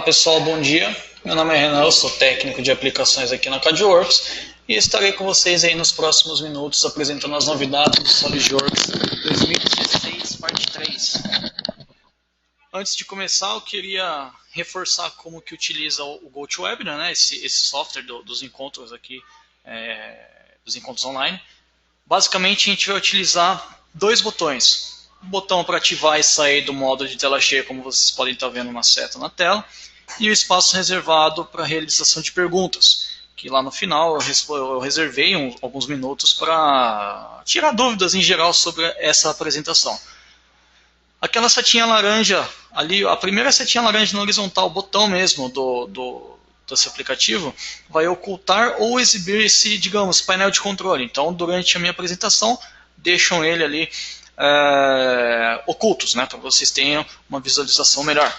Pessoal, bom dia. Meu nome é Renan, eu sou técnico de aplicações aqui na CADWorks e estarei com vocês aí nos próximos minutos apresentando as novidades do SolidWorks 2016, parte 3. Antes de começar, eu queria reforçar como que utiliza o GoToWebinar, né? esse software dos encontros aqui, dos encontros online. Basicamente, a gente vai utilizar dois botões. O botão para ativar e sair do modo de tela cheia, como vocês podem estar vendo na seta na tela, e o espaço reservado para realização de perguntas, que lá no final eu reservei alguns minutos para tirar dúvidas em geral sobre essa apresentação. Aquela setinha laranja ali, a primeira setinha laranja na horizontal, o botão mesmo desse aplicativo, vai ocultar ou exibir esse, digamos, painel de controle. Então, durante a minha apresentação, deixam ele ali ocultos, né, para vocês tenham uma visualização melhor.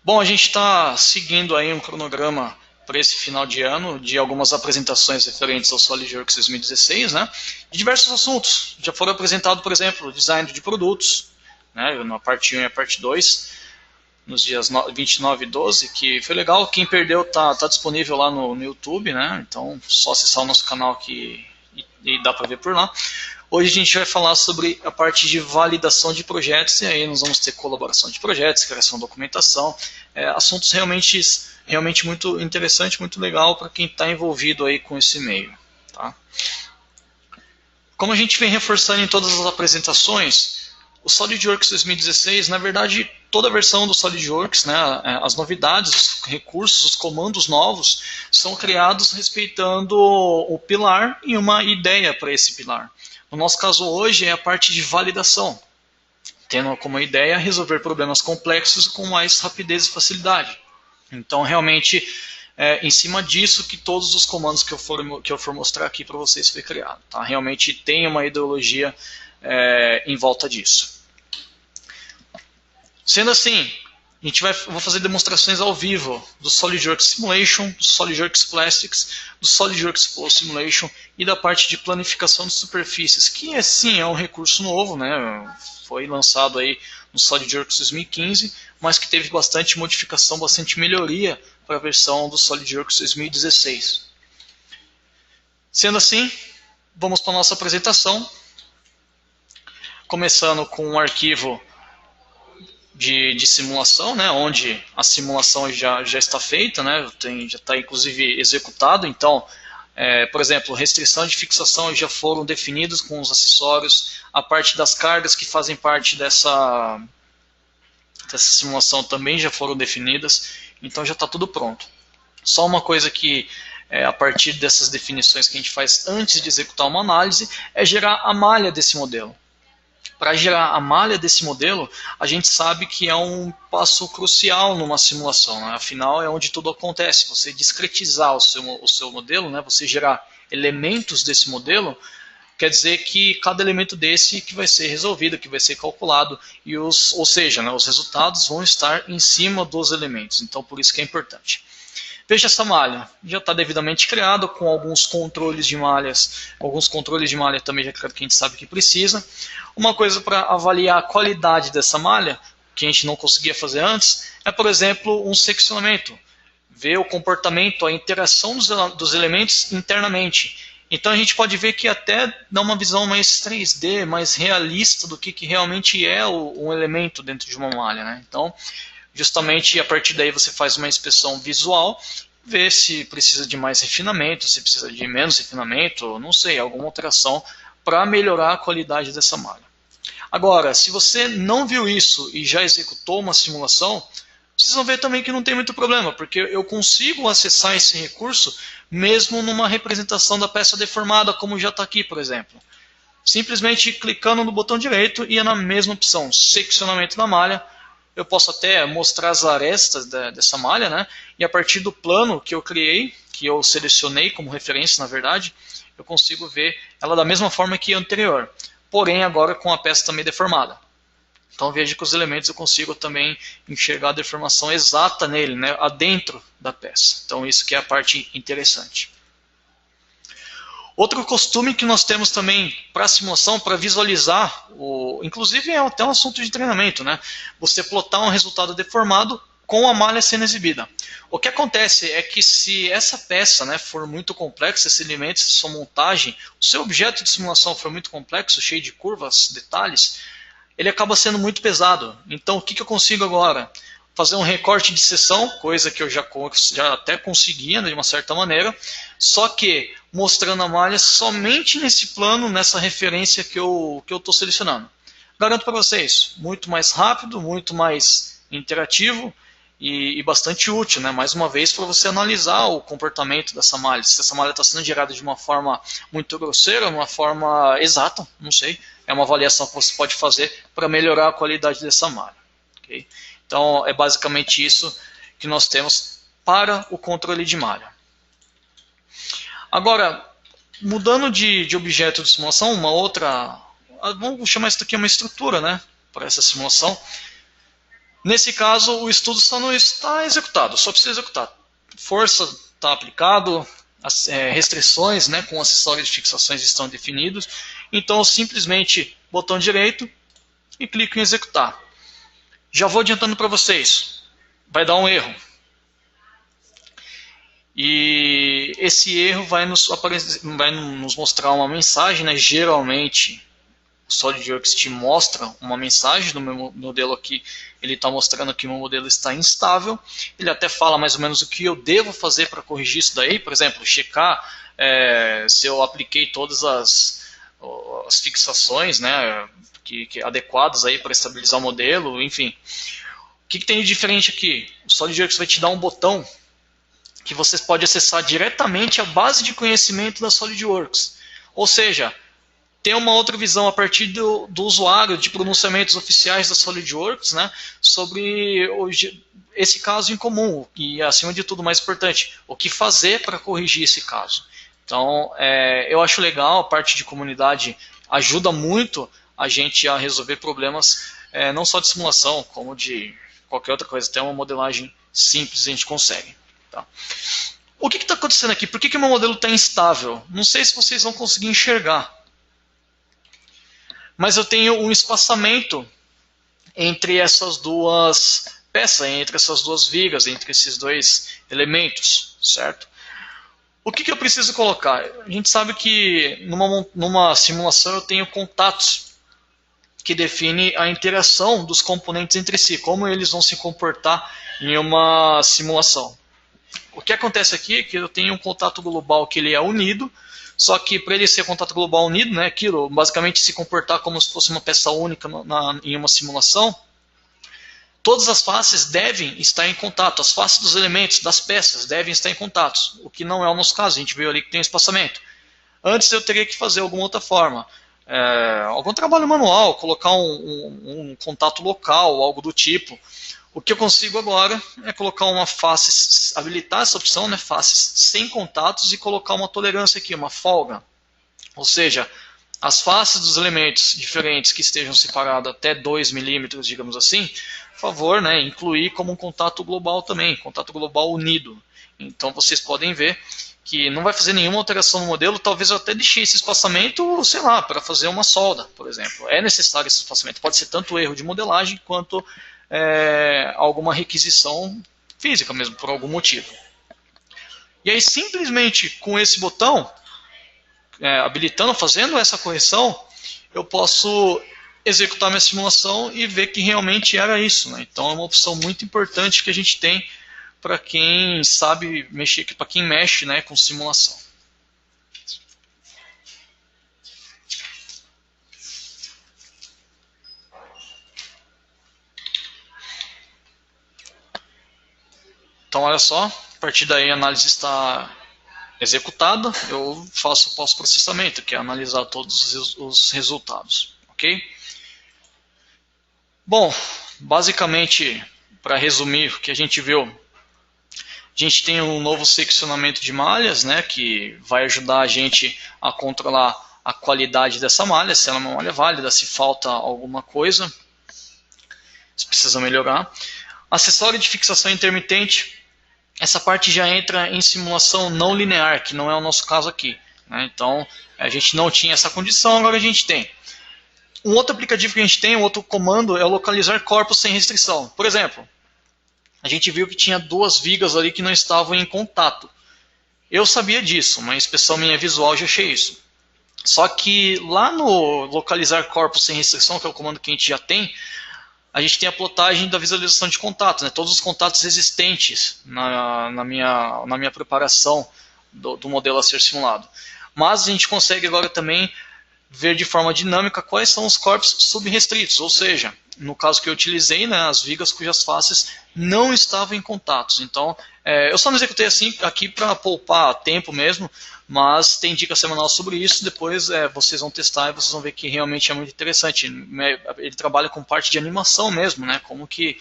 Bom, a gente está seguindo aí um cronograma para esse final de ano, de algumas apresentações referentes ao SolidWorks 2016, né, de diversos assuntos. Já foram apresentados, por exemplo, o design de produtos, né, na parte 1 e a parte 2, nos dias 29 e 12, que foi legal. Quem perdeu está disponível lá no YouTube, né, então só acessar o nosso canal aqui e dá para ver por lá. Hoje a gente vai falar sobre a parte de validação de projetos, e aí nós vamos ter colaboração de projetos, criação de documentação, assuntos realmente muito interessante, muito legal para quem está envolvido aí com esse meio. Tá? Como a gente vem reforçando em todas as apresentações, o SolidWorks 2016, na verdade, toda a versão do SolidWorks, né, as novidades, os recursos, os comandos novos, são criados respeitando o pilar e uma ideia para esse pilar. No nosso caso hoje é a parte de validação, tendo como ideia resolver problemas complexos com mais rapidez e facilidade. Então, realmente, em cima disso que todos os comandos que eu for mostrar aqui para vocês foi criado. Tá? Realmente tem uma ideologia em volta disso. Sendo assim, vou fazer demonstrações ao vivo do SolidWorks Simulation, do SolidWorks Plastics, do SolidWorks Flow Simulation e da parte de planificação de superfícies, que sim é um recurso novo, né? Foi lançado aí no SolidWorks 2015, mas que teve bastante modificação, bastante melhoria para a versão do SolidWorks 2016. Sendo assim, vamos para a nossa apresentação, começando com um arquivo de simulação, né, onde a simulação já está feita, né, já está inclusive executado. Então, por exemplo, restrição de fixação já foram definidos com os acessórios, a parte das cargas que fazem parte dessa simulação também já foram definidas, então já está tudo pronto. Só uma coisa que, a partir dessas definições que a gente faz antes de executar uma análise, é gerar a malha desse modelo. Para gerar a malha desse modelo, a gente sabe que é um passo crucial numa simulação, né? Afinal, é onde tudo acontece. Você discretizar o seu modelo, né? Você gerar elementos desse modelo, quer dizer que cada elemento desse que vai ser resolvido, que vai ser calculado, ou seja, né, os resultados vão estar em cima dos elementos. Então, por isso que é importante. Veja essa malha, já está devidamente criada com alguns controles de malhas, também já que a gente sabe que precisa. Uma coisa para avaliar a qualidade dessa malha, que a gente não conseguia fazer antes, é, por exemplo, um seccionamento. Ver o comportamento, a interação dos elementos internamente. Então a gente pode ver que até dá uma visão mais 3D, mais realista do que realmente é um elemento dentro de uma malha, né? Então, justamente a partir daí você faz uma inspeção visual, vê se precisa de mais refinamento, se precisa de menos refinamento, não sei, alguma alteração para melhorar a qualidade dessa malha. Agora, se você não viu isso e já executou uma simulação, vocês vão ver também que não tem muito problema, porque eu consigo acessar esse recurso mesmo numa representação da peça deformada, como já está aqui, por exemplo. Simplesmente clicando no botão direito e é na mesma opção, seccionamento da malha. Eu posso até mostrar as arestas dessa malha, né? E a partir do plano que eu criei, que eu selecionei como referência, na verdade, eu consigo ver ela da mesma forma que a anterior, porém agora com a peça também deformada. Então veja que os elementos eu consigo também enxergar a deformação exata nele, né? Adentro da peça. Então isso que é a parte interessante. Outro costume que nós temos também para simulação, para visualizar, inclusive é até um assunto de treinamento, né? Você plotar um resultado deformado com a malha sendo exibida. O que acontece é que se essa peça, né, for muito complexa, esse elemento, essa sua montagem, o seu objeto de simulação for muito complexo, cheio de curvas, detalhes, ele acaba sendo muito pesado. Então o que eu consigo agora? Fazer um recorte de seção, coisa que eu já até conseguia, né, de uma certa maneira, só que mostrando a malha somente nesse plano, nessa referência que eu estou selecionando. Garanto para vocês, muito mais rápido, muito mais interativo e bastante útil, né? Mais uma vez, para você analisar o comportamento dessa malha. Se essa malha está sendo gerada de uma forma muito grosseira, uma forma exata, não sei. É uma avaliação que você pode fazer para melhorar a qualidade dessa malha. Okay? Então, é basicamente isso que nós temos para o controle de malha. Agora, mudando de objeto de simulação, uma outra, vamos chamar isso aqui uma estrutura, né, para essa simulação. Nesse caso, o estudo só não está executado, só precisa executar. Força está aplicado, as restrições, né, com acessórios de fixações estão definidos. Então, simplesmente botão direito e clico em executar. Já vou adiantando para vocês, vai dar um erro. E esse erro vai nos mostrar uma mensagem, né? Geralmente o SolidWorks te mostra uma mensagem. No meu modelo aqui, ele está mostrando que o meu modelo está instável. Ele até fala mais ou menos o que eu devo fazer para corrigir isso daí. Por exemplo, checar se eu apliquei todas as fixações, né, que adequadas aí para estabilizar o modelo, enfim. O que tem de diferente aqui? O SolidWorks vai te dar um botão que você pode acessar diretamente a base de conhecimento da SolidWorks. Ou seja, tem uma outra visão a partir do usuário de pronunciamentos oficiais da SolidWorks, né, sobre esse caso em comum e, acima de tudo, mais importante, o que fazer para corrigir esse caso. Então, eu acho legal, a parte de comunidade ajuda muito a gente a resolver problemas não só de simulação, como de qualquer outra coisa. Até uma modelagem simples a gente consegue. Tá. O que está acontecendo aqui? Por que o meu modelo está instável? Não sei se vocês vão conseguir enxergar. Mas eu tenho um espaçamento entre essas duas peças, entre essas duas vigas, entre esses dois elementos, certo? O que eu preciso colocar? A gente sabe que numa simulação eu tenho contatos que definem a interação dos componentes entre si, como eles vão se comportar em uma simulação. O que acontece aqui é que eu tenho um contato global que ele é unido, só que para ele ser contato global unido, né, aquilo basicamente se comportar como se fosse uma peça única em uma simulação, todas as faces devem estar em contato, as faces dos elementos, das peças devem estar em contato, o que não é o nosso caso, a gente viu ali que tem um espaçamento. Antes eu teria que fazer alguma outra forma, algum trabalho manual, colocar um contato local, algo do tipo. O que eu consigo agora é colocar uma face, habilitar essa opção, né, faces sem contatos, e colocar uma tolerância aqui, uma folga. Ou seja, as faces dos elementos diferentes que estejam separadas até 2 milímetros, digamos assim, por favor, né, incluir como um contato global também, contato global unido. Então vocês podem ver que não vai fazer nenhuma alteração no modelo, talvez eu até deixe esse espaçamento, sei lá, para fazer uma solda, por exemplo. É necessário esse espaçamento, pode ser tanto erro de modelagem quanto alguma requisição física mesmo, por algum motivo. E aí simplesmente com esse botão, habilitando, fazendo essa correção, eu posso executar minha simulação e ver que realmente era isso, né? Então é uma opção muito importante que a gente tem para quem sabe mexer, para quem mexe, né, com simulação. Então olha só, a partir daí a análise está executada, eu faço o pós-processamento, que é analisar todos os resultados. Ok? Bom, basicamente, para resumir o que a gente viu, a gente tem um novo seccionamento de malhas, né, que vai ajudar a gente a controlar a qualidade dessa malha, se ela é uma malha válida, se falta alguma coisa, se precisa melhorar. Acessório de fixação intermitente, essa parte já entra em simulação não linear, que não é o nosso caso aqui. né? Então, a gente não tinha essa condição, agora a gente tem. Um outro aplicativo que a gente tem, um outro comando, é o localizar corpos sem restrição. Por exemplo, a gente viu que tinha duas vigas ali que não estavam em contato. Eu sabia disso, uma inspeção minha visual já achei isso. Só que lá no localizar corpos sem restrição, que é o comando que a gente já tem, a gente tem a plotagem da visualização de contatos, né? Todos os contatos existentes na minha preparação do modelo a ser simulado. Mas a gente consegue agora também ver de forma dinâmica quais são os corpos subrestritos, ou seja, no caso que eu utilizei, né, as vigas cujas faces não estavam em contatos. Então, eu só não executei assim aqui para poupar tempo mesmo, mas tem dica semanal sobre isso. Depois vocês vão testar e vocês vão ver que realmente é muito interessante. Ele trabalha com parte de animação mesmo, né, como que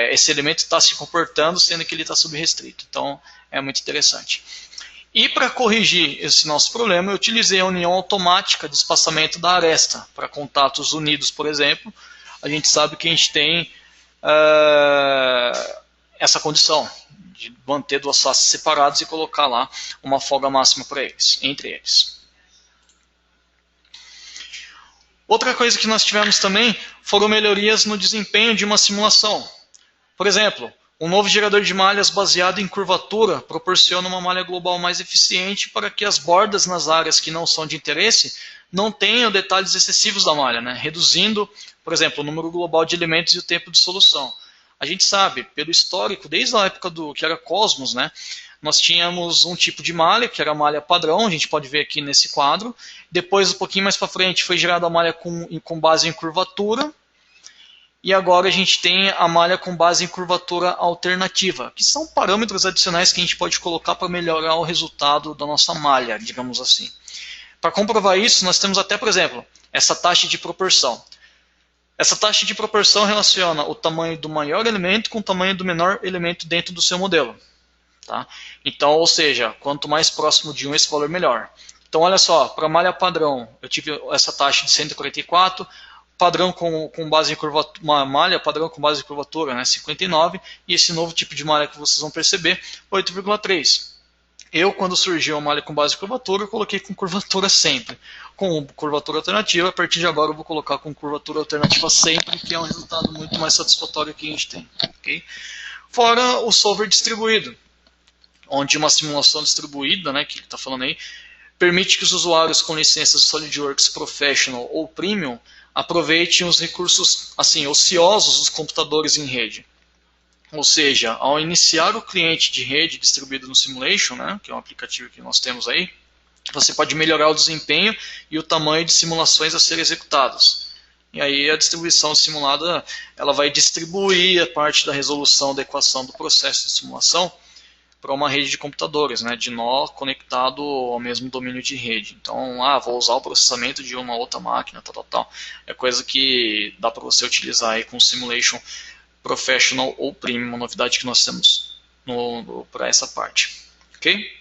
esse elemento está se comportando sendo que ele está subrestrito. Então, é muito interessante. E para corrigir esse nosso problema, eu utilizei a união automática de espaçamento da aresta. Para contatos unidos, por exemplo, a gente sabe que a gente tem essa condição de manter duas faces separadas e colocar lá uma folga máxima para eles, entre eles. Outra coisa que nós tivemos também foram melhorias no desempenho de uma simulação. Por exemplo, um novo gerador de malhas baseado em curvatura proporciona uma malha global mais eficiente para que as bordas nas áreas que não são de interesse não tenham detalhes excessivos da malha, né? Reduzindo, por exemplo, o número global de elementos e o tempo de solução. A gente sabe, pelo histórico, desde a época do que era Cosmos, né? Nós tínhamos um tipo de malha, que era a malha padrão, a gente pode ver aqui nesse quadro. Depois, um pouquinho mais para frente, foi gerada a malha com base em curvatura. E agora a gente tem a malha com base em curvatura alternativa, que são parâmetros adicionais que a gente pode colocar para melhorar o resultado da nossa malha, digamos assim. Para comprovar isso, nós temos até, por exemplo, essa taxa de proporção. Essa taxa de proporção relaciona o tamanho do maior elemento com o tamanho do menor elemento dentro do seu modelo. Tá? Então, ou seja, quanto mais próximo de um, esse valor melhor. Então, olha só, para a malha padrão, eu tive essa taxa de 144, padrão com base em curvatura, uma malha padrão com base em curvatura, né, 59, e esse novo tipo de malha que vocês vão perceber, 8,3. Eu, quando surgiu a malha com base em curvatura, eu coloquei com curvatura sempre. Com curvatura alternativa, a partir de agora eu vou colocar com curvatura alternativa sempre, que é um resultado muito mais satisfatório que a gente tem. Okay? Fora o solver distribuído, onde uma simulação distribuída, né, que ele está falando aí, permite que os usuários com licenças SolidWorks Professional ou Premium aproveitem os recursos assim, ociosos dos computadores em rede. Ou seja, ao iniciar o cliente de rede distribuído no Simulation, né, que é um aplicativo que nós temos aí, você pode melhorar o desempenho e o tamanho de simulações a serem executadas. E aí a distribuição simulada ela vai distribuir a parte da resolução da equação do processo de simulação para uma rede de computadores, né, de nó conectado ao mesmo domínio de rede. Então, vou usar o processamento de uma outra máquina, tal. É coisa que dá para você utilizar aí com o Simulation Professional ou Premium, uma novidade que nós temos para essa parte. Ok?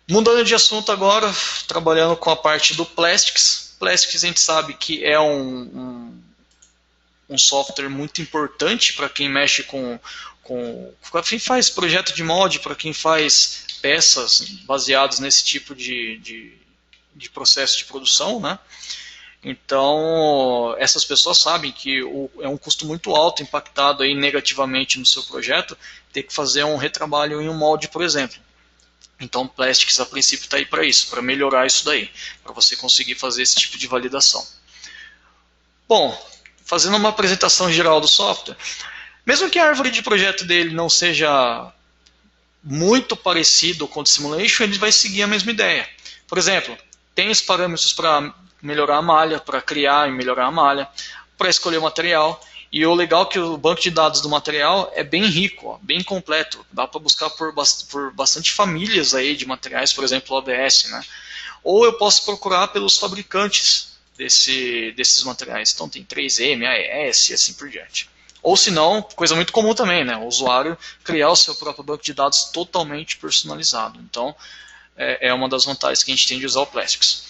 Mudando de assunto agora, trabalhando com a parte do Plastics. Plastics a gente sabe que é um software muito importante para quem mexe para quem faz projeto de molde, para quem faz peças baseadas nesse tipo de processo de produção, né? Então, essas pessoas sabem que é um custo muito alto, impactado aí negativamente no seu projeto, ter que fazer um retrabalho em um molde, por exemplo. Então, Plastics, a princípio, está aí para isso, para melhorar isso daí, para você conseguir fazer esse tipo de validação. Bom, fazendo uma apresentação geral do software, mesmo que a árvore de projeto dele não seja muito parecido com o de Simulation, ele vai seguir a mesma ideia. Por exemplo, tem os parâmetros para melhorar a malha, para criar e melhorar a malha, para escolher o material. E o legal é que o banco de dados do material é bem rico, bem completo. Dá para buscar por bastante famílias aí de materiais, por exemplo, o ABS. Né? Ou eu posso procurar pelos fabricantes desses materiais. Então tem 3M, AES e assim por diante. Ou se não, coisa muito comum também, né? O usuário criar o seu próprio banco de dados totalmente personalizado. Então, é uma das vantagens que a gente tem de usar o Plastics.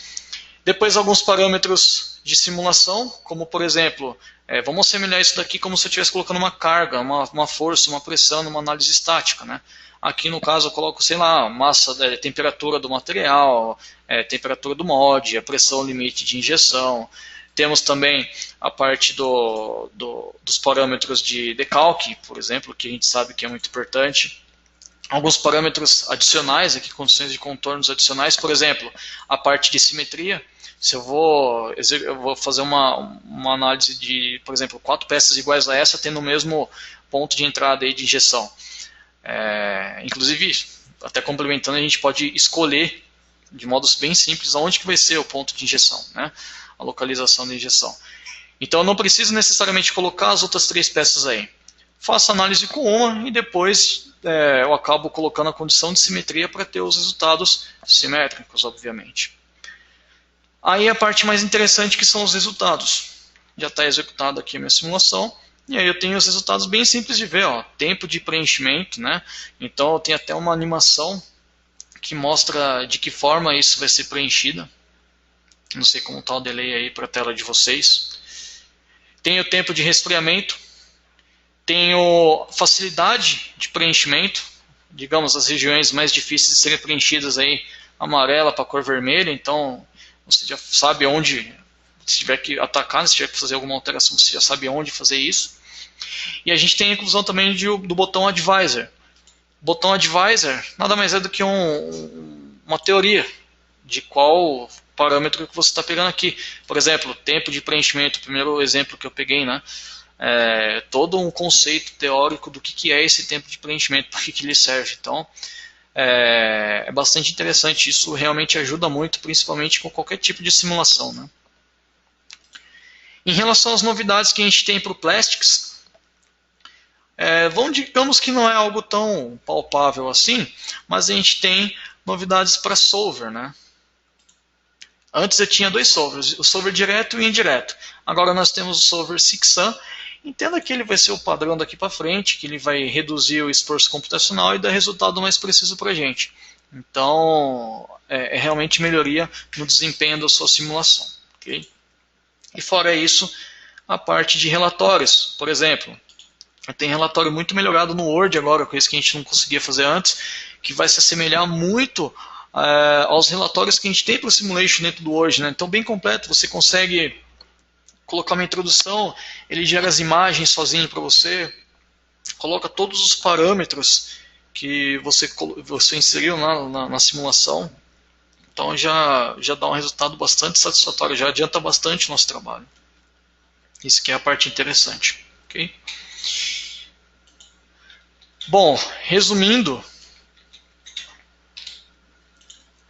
Depois alguns parâmetros de simulação, como por exemplo, vamos assemelhar isso daqui como se eu estivesse colocando uma carga, uma força, uma pressão numa análise estática, né? Aqui no caso eu coloco, sei lá, massa, temperatura do material, temperatura do molde, a pressão limite de injeção. Temos também a parte dos parâmetros de decalque, por exemplo, que a gente sabe que é muito importante. Alguns parâmetros adicionais, aqui condições de contornos adicionais, por exemplo, a parte de simetria. Se eu vou fazer uma análise de, por exemplo, 4 peças iguais a essa, tendo o mesmo ponto de entrada aí de injeção. Inclusive, até complementando, a gente pode escolher de modo bem simples aonde que vai ser o ponto de injeção, né? A localização da injeção. Então eu não preciso necessariamente colocar as outras 3 peças aí. Faço análise com uma e depois eu acabo colocando a condição de simetria para ter os resultados simétricos, obviamente. Aí a parte mais interessante que são os resultados. Já está executada aqui a minha simulação. E aí eu tenho os resultados bem simples de ver. Ó, tempo de preenchimento, né? Então eu tenho até uma animação que mostra de que forma isso vai ser preenchido. Não sei como está o delay aí para a tela de vocês. Tenho tempo de resfriamento. Tenho facilidade de preenchimento. Digamos, as regiões mais difíceis de serem preenchidas aí, amarela para cor vermelha. Então você já sabe onde, se tiver que atacar, se tiver que fazer alguma alteração, você já sabe onde fazer isso. E a gente tem a inclusão também do botão Advisor. O botão Advisor nada mais é do que uma teoria de qual parâmetro que você está pegando aqui. Por exemplo, tempo de preenchimento, o primeiro exemplo que eu peguei, né? Todo um conceito teórico do que é esse tempo de preenchimento, para que ele serve. Então, é bastante interessante. Isso realmente ajuda muito, principalmente com qualquer tipo de simulação, né? Em relação às novidades que a gente tem para o Plastics, digamos que não é algo tão palpável assim, mas a gente tem novidades para solver, né? Antes eu tinha 2 solvers, o solver direto e o indireto. Agora nós temos o solver SIGSUN. Entenda que ele vai ser o padrão daqui para frente, que ele vai reduzir o esforço computacional e dar resultado mais preciso para a gente. Então, é realmente melhoria no desempenho da sua simulação. Okay? E fora isso, a parte de relatórios. Por exemplo, tem relatório muito melhorado no Word agora, coisa que a gente não conseguia fazer antes, que vai se assemelhar muito aos relatórios que a gente tem para o Simulation dentro do Word. Né? Então, bem completo, você consegue colocar uma introdução, ele gera as imagens sozinho para você, coloca todos os parâmetros que você inseriu na simulação. Então já dá um resultado bastante satisfatório, já adianta bastante o nosso trabalho. Isso que é a parte interessante. Okay? Bom, resumindo,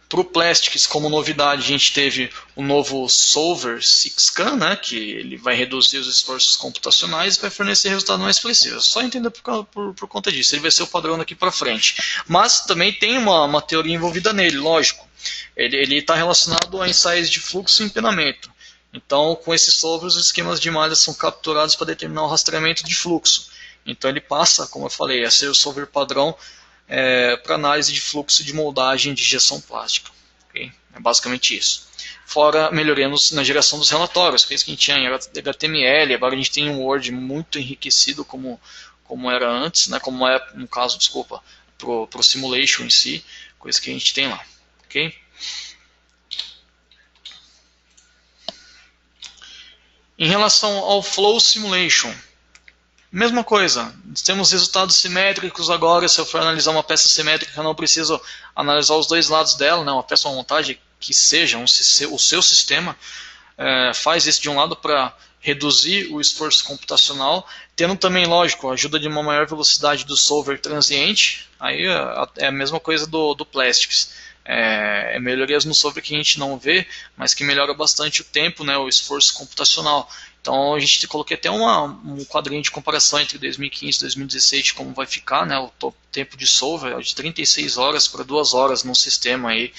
para o Plastics, como novidade, a gente teve o novo Solver SIGSUN, né, que ele vai reduzir os esforços computacionais e vai fornecer resultados mais precisos. Só entender por conta disso, ele vai ser o padrão daqui para frente. Mas também tem uma teoria envolvida nele, lógico. Ele está relacionado a ensaios de fluxo e empenamento. Então, com esses solvers, os esquemas de malha são capturados para determinar o rastreamento de fluxo. Então, ele passa, como eu falei, a ser o solver padrão para análise de fluxo de moldagem de injeção plástica. Okay? É basicamente isso. Fora melhoria na geração dos relatórios, que a gente tinha em HTML, agora a gente tem um Word muito enriquecido como era antes, né? Como é, no caso, desculpa, para o Simulation em si, coisa que a gente tem lá. Okay? Em relação ao Flow Simulation, mesma coisa, temos resultados simétricos agora. Se eu for analisar uma peça simétrica, eu não preciso analisar os dois lados dela, né? Uma peça ou montagem que seja o seu sistema faz isso de um lado para reduzir o esforço computacional, tendo também, lógico, a ajuda de uma maior velocidade do solver transiente. Aí é a mesma coisa do Plastics. Melhorias no solver que a gente não vê, mas que melhora bastante o tempo, né, o esforço computacional. Então a gente coloquei até um quadrinho de comparação entre 2015 e 2016 de como vai ficar, né, o tempo de solver de 36 horas para 2 horas num sistema aí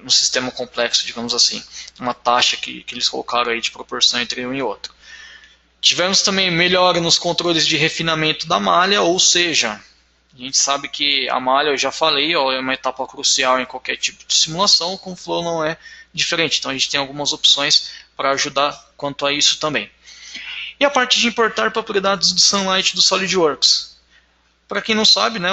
um sistema complexo, digamos assim, uma taxa que eles colocaram aí de proporção entre um e outro. Tivemos também melhora nos controles de refinamento da malha, ou seja, a gente sabe que a malha, eu já falei, é uma etapa crucial em qualquer tipo de simulação, com o Flow não é diferente. Então a gente tem algumas opções para ajudar quanto a isso também. E a parte de importar propriedades do Sunlight do SolidWorks. Para quem não sabe, né,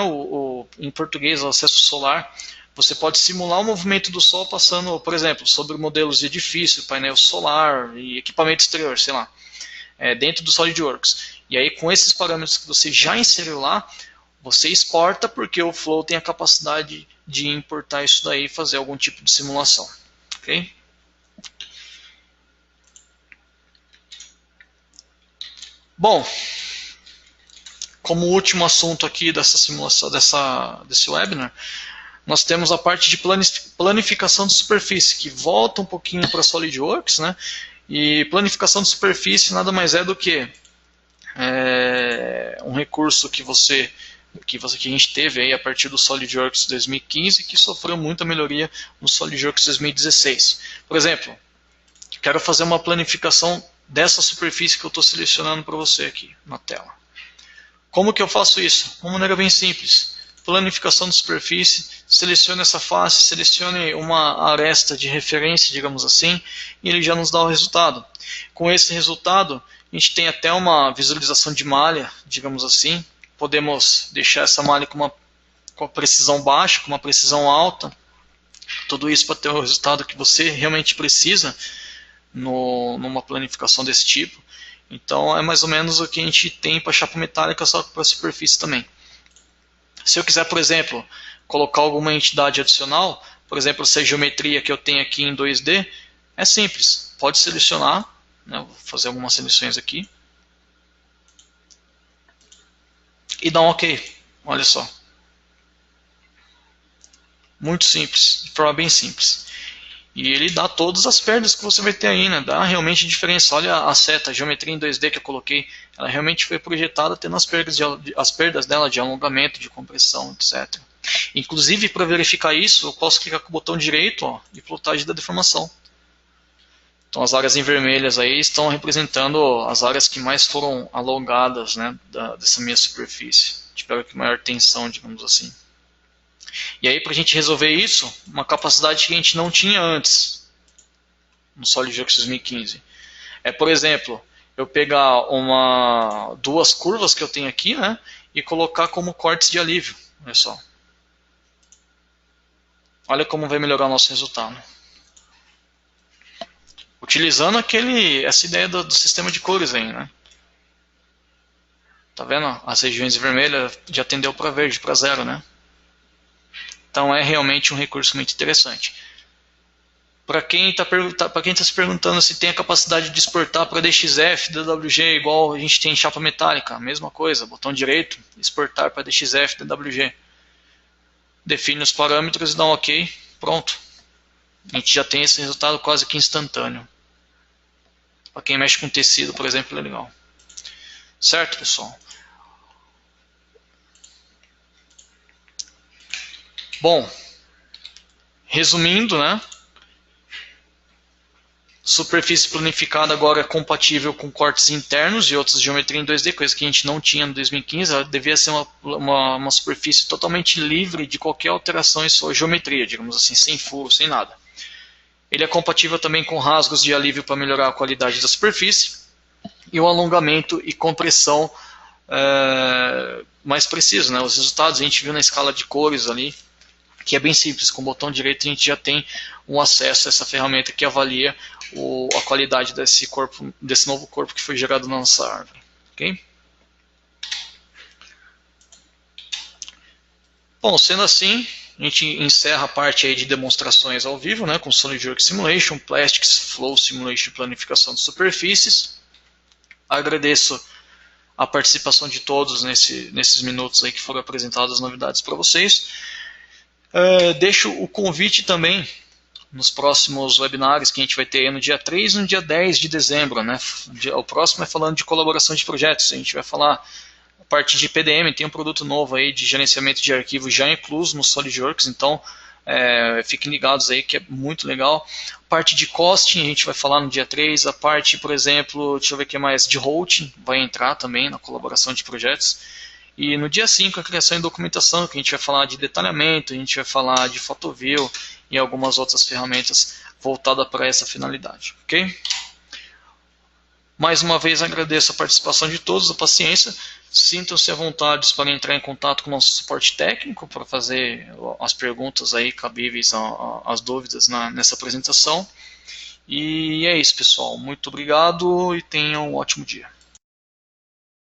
em português, o acesso solar, você pode simular o movimento do Sol passando, por exemplo, sobre modelos de edifício, painel solar e equipamento exterior, sei lá, dentro do SolidWorks. E aí, com esses parâmetros que você já inseriu lá, você exporta, porque o Flow tem a capacidade de importar isso daí e fazer algum tipo de simulação. Ok? Bom, como último assunto aqui dessa simulação, desse webinar, nós temos a parte de planificação de superfície, que volta um pouquinho para SolidWorks, né? E planificação de superfície nada mais é do que um recurso que a gente teve aí a partir do SolidWorks 2015, que sofreu muita melhoria no SolidWorks 2016. Por exemplo, quero fazer uma planificação dessa superfície que eu estou selecionando para você aqui na tela. Como que eu faço isso? Uma maneira bem simples. Planificação de superfície, selecione essa face, selecione uma aresta de referência, digamos assim, e ele já nos dá o resultado. Com esse resultado, a gente tem até uma visualização de malha, digamos assim. Podemos deixar essa malha com uma precisão baixa, com uma precisão alta. Tudo isso para ter o resultado que você realmente precisa numa planificação desse tipo. Então é mais ou menos o que a gente tem para chapa metálica, só para a superfície também. Se eu quiser, por exemplo, colocar alguma entidade adicional, por exemplo, essa geometria que eu tenho aqui em 2D, é simples. Pode selecionar, né, vou fazer algumas seleções aqui. E dar um OK. Olha só. Muito simples, de forma bem simples. E ele dá todas as perdas que você vai ter aí, né? Dá realmente diferença. Olha a seta, a geometria em 2D que eu coloquei. Ela realmente foi projetada tendo as perdas dela de alongamento, de compressão, etc. Inclusive, para verificar isso, eu posso clicar com o botão direito, ó, e plotagem da deformação. Então as áreas em vermelhas aí estão representando as áreas que mais foram alongadas, né, dessa minha superfície. Tiveram aqui maior tensão, digamos assim. E aí, para a gente resolver isso, uma capacidade que a gente não tinha antes, no SolidWorks 2015, por exemplo, eu pegar duas curvas que eu tenho aqui, né, e colocar como cortes de alívio. Olha só. Olha como vai melhorar o nosso resultado. Utilizando essa ideia do sistema de cores aí, né? Tá vendo? As regiões vermelhas já tendeu para verde, para zero, né? Então é realmente um recurso muito interessante. Para quem está se perguntando se tem a capacidade de exportar para DXF, DWG, igual a gente tem em chapa metálica, mesma coisa, botão direito, exportar para DXF, DWG. Define os parâmetros e dá um OK, pronto. A gente já tem esse resultado quase que instantâneo. Para quem mexe com tecido, por exemplo, é legal. Certo, pessoal? Bom, resumindo, né? Superfície planificada agora é compatível com cortes internos e outras geometria em 2D, coisa que a gente não tinha no 2015. Ela devia ser uma superfície totalmente livre de qualquer alteração em sua geometria, digamos assim, sem furo, sem nada. Ele é compatível também com rasgos de alívio para melhorar a qualidade da superfície e o alongamento e compressão mais preciso, né? Os resultados a gente viu na escala de cores ali, que é bem simples. Com o botão direito a gente já tem um acesso a essa ferramenta que avalia a qualidade desse novo corpo que foi gerado na nossa árvore. Okay? Bom, sendo assim, a gente encerra a parte aí de demonstrações ao vivo, né, com SolidWorks Simulation, Plastics, Flow Simulation e planificação de superfícies. Agradeço a participação de todos nesses minutos aí que foram apresentadas as novidades para vocês. Deixo o convite também nos próximos webinários que a gente vai ter no dia 3 e no dia 10 de dezembro. Né? O próximo é falando de colaboração de projetos. A gente vai falar a parte de PDM, tem um produto novo aí de gerenciamento de arquivos já incluso no SolidWorks, então fiquem ligados aí que é muito legal. A parte de costing a gente vai falar no dia 3, a parte, por exemplo, deixa eu ver o que mais, de routing vai entrar também na colaboração de projetos. E no dia 5 a criação e documentação, que a gente vai falar de detalhamento, a gente vai falar de photoview e algumas outras ferramentas voltada para essa finalidade, ok? Mais uma vez agradeço a participação de todos, a paciência. Sintam-se à vontade para entrar em contato com o nosso suporte técnico para fazer as perguntas aí cabíveis às dúvidas nessa apresentação. E é isso, pessoal. Muito obrigado e tenham um ótimo dia.